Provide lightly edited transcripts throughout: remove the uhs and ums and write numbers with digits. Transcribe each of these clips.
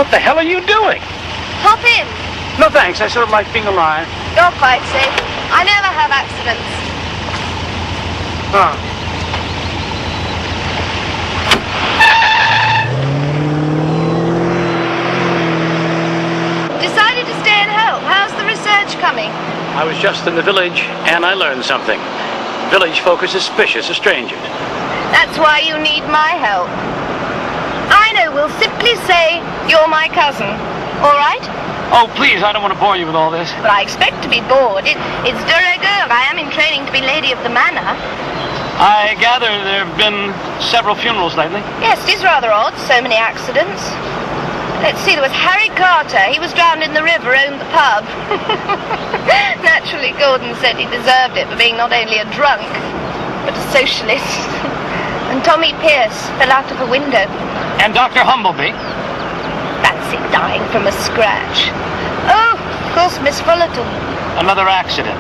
What the hell are you doing? Hop in. No thanks, I sort of like being alive. You're quite safe. I never have accidents. Huh. Decided to stay and help. How's the research coming? I was just in the village, and I learned something. Village folk are suspicious of strangers. That's why you need my help. I know, we'll simply say you're my cousin. All right? Oh, please, I don't want to bore you with all this. But I expect to be bored. It's de rigueur. I am in training to be lady of the manor. I gather there have been several funerals lately. Yes, it is rather odd, so many accidents. Let's see, there was Harry Carter. He was drowned in the river, owned the pub. Naturally, Gordon said he deserved it for being not only a drunk, but a socialist. And Tommy Pierce fell out of a window. And Dr. Humblebee. That's it, dying from a scratch. Oh, of course, Miss Fullerton. Another accident.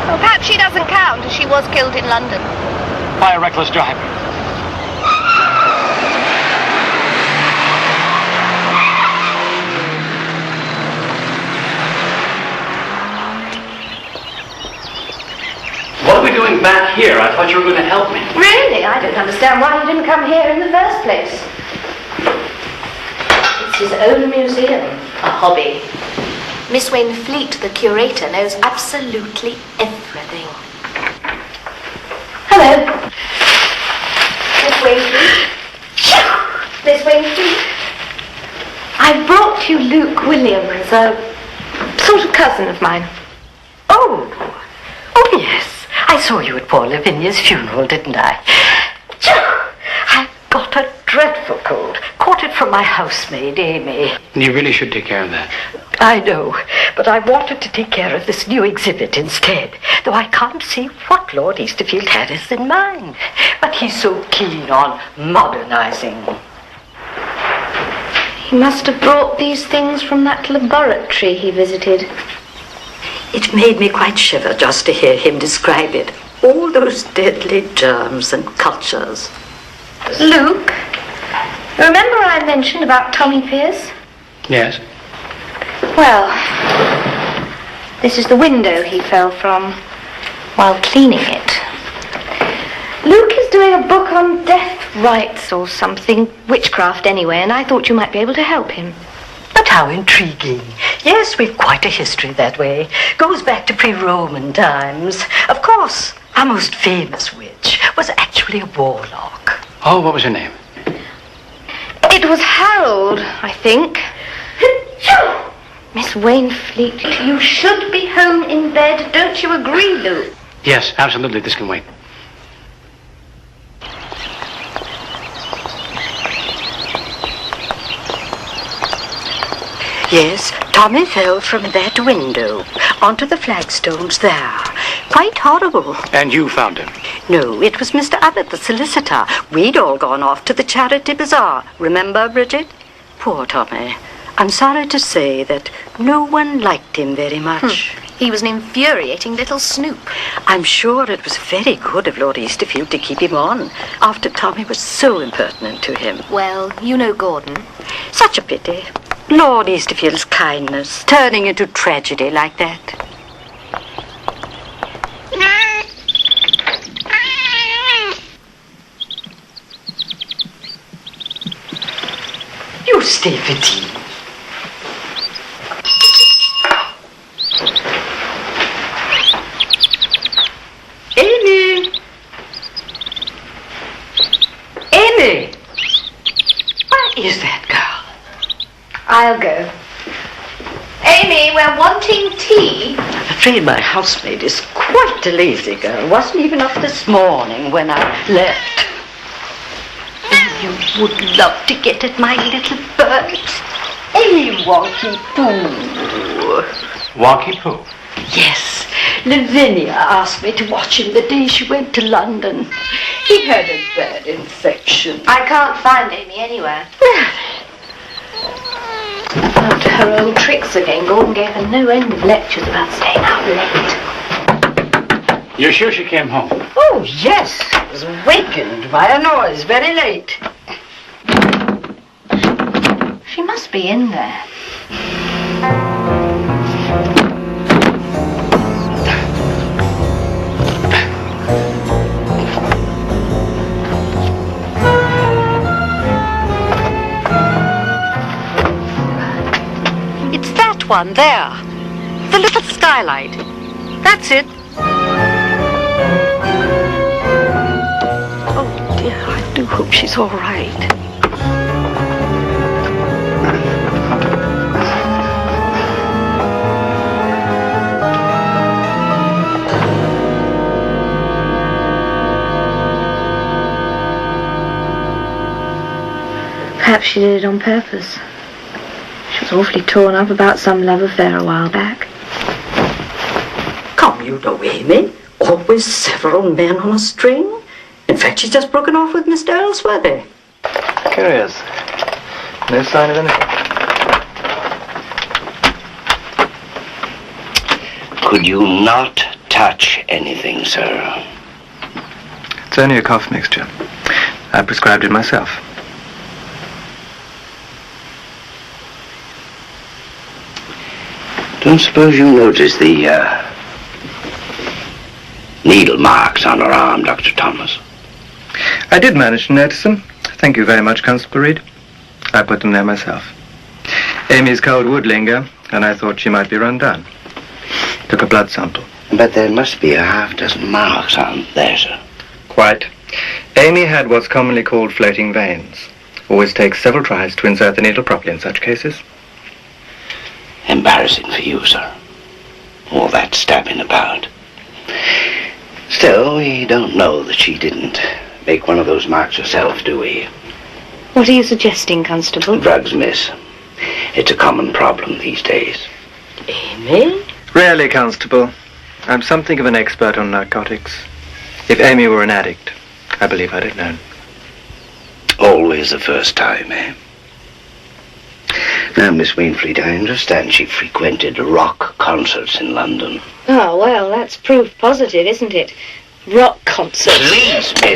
Well, perhaps she doesn't count, as she was killed in London. By a reckless driver. What are we doing back here? I thought you were going to help me. Really? I don't understand why you didn't come here in the first place. It's his own museum, a hobby. Miss Wainfleet, the curator, knows absolutely everything. Hello. Miss Wainfleet. Miss Wainfleet. I brought you Luke Williams, a sort of cousin of mine. Oh yes. I saw you at poor Lavinia's funeral, didn't I? I've got a dreadful cold. Caught it from my housemaid, Amy. You really should take care of that. I know, but I wanted to take care of this new exhibit instead, though I can't see what Lord Easterfield had us in mind. But he's so keen on modernizing. He must have brought these things from that laboratory he visited. It made me quite shiver just to hear him describe it. All those deadly germs and cultures. Luke, remember I mentioned about Tommy Pierce? Yes. Well, this is the window he fell from while cleaning it. Luke is doing a book on death rites or something, witchcraft anyway, and I thought you might be able to help him. But how intriguing. Yes, we've quite a history that way. Goes back to pre-Roman times. Of course, our most famous witch was actually a warlock. Oh, what was her name? It was Harold, I think. Miss Wainfleet, you should be home in bed. Don't you agree, Luke? Yes, absolutely. This can wait. Yes, Tommy fell from that window onto the flagstones there. Quite horrible. And you found him? No, it was Mr. Abbott, the solicitor. We'd all gone off to the charity bazaar. Remember, Bridget? Poor Tommy. I'm sorry to say that no one liked him very much. He was an infuriating little snoop. I'm sure it was very good of Lord Easterfield to keep him on after Tommy was so impertinent to him. Well, you know Gordon. Such a pity. Lord Easterfield's kindness turning into tragedy like that. You stay for tea. Amy! Amy! Where is that girl? I'll go. Amy, we're wanting tea. I'm afraid my housemaid is quite a lazy girl. Wasn't even up this morning when I left. You would love to get at my little bird. Amy Wonky-Poo. Wonky-Poo? Yes. Lavinia asked me to watch him the day she went to London. He had a bad infection. I can't find Amy anywhere. Out to her old tricks again. Gordon gave her no end of lectures about staying out late. You're sure she came home? Oh, yes. I was awakened by a noise very late. must be in there. It's that one there. The little skylight. That's it. Oh, dear, I do hope she's all right. Perhaps she did it on purpose. She was awfully torn up about some love affair a while back. Come, you know, Amy. Always several men on a string. In fact, she's just broken off with Mr. Ellsworthy. Curious. No sign of anything. Could you not touch anything, sir? It's only a cough mixture. I prescribed it myself. Don't suppose you noticed the, needle marks on her arm, Dr. Thomas? I did manage to notice them. Thank you very much, Constable Reed. I put them there myself. Amy's cold would linger, and I thought she might be run down. Took a blood sample. But there must be a half-dozen marks on there, sir. Quite. Amy had what's commonly called floating veins. Always takes several tries to insert the needle properly in such cases. Embarrassing for you, sir. All that stabbing about. Still, we don't know that she didn't make one of those marks herself, do we? What are you suggesting, Constable? Drugs, miss. It's a common problem these days. Amy? Rarely, Constable. I'm something of an expert on narcotics. If Amy were an addict, I believe I'd have known. Always the first time, eh? Now, Miss Wainfleet, I understand she frequented rock concerts in London. Oh, well, that's proof positive, isn't it? Rock concerts. Please, miss.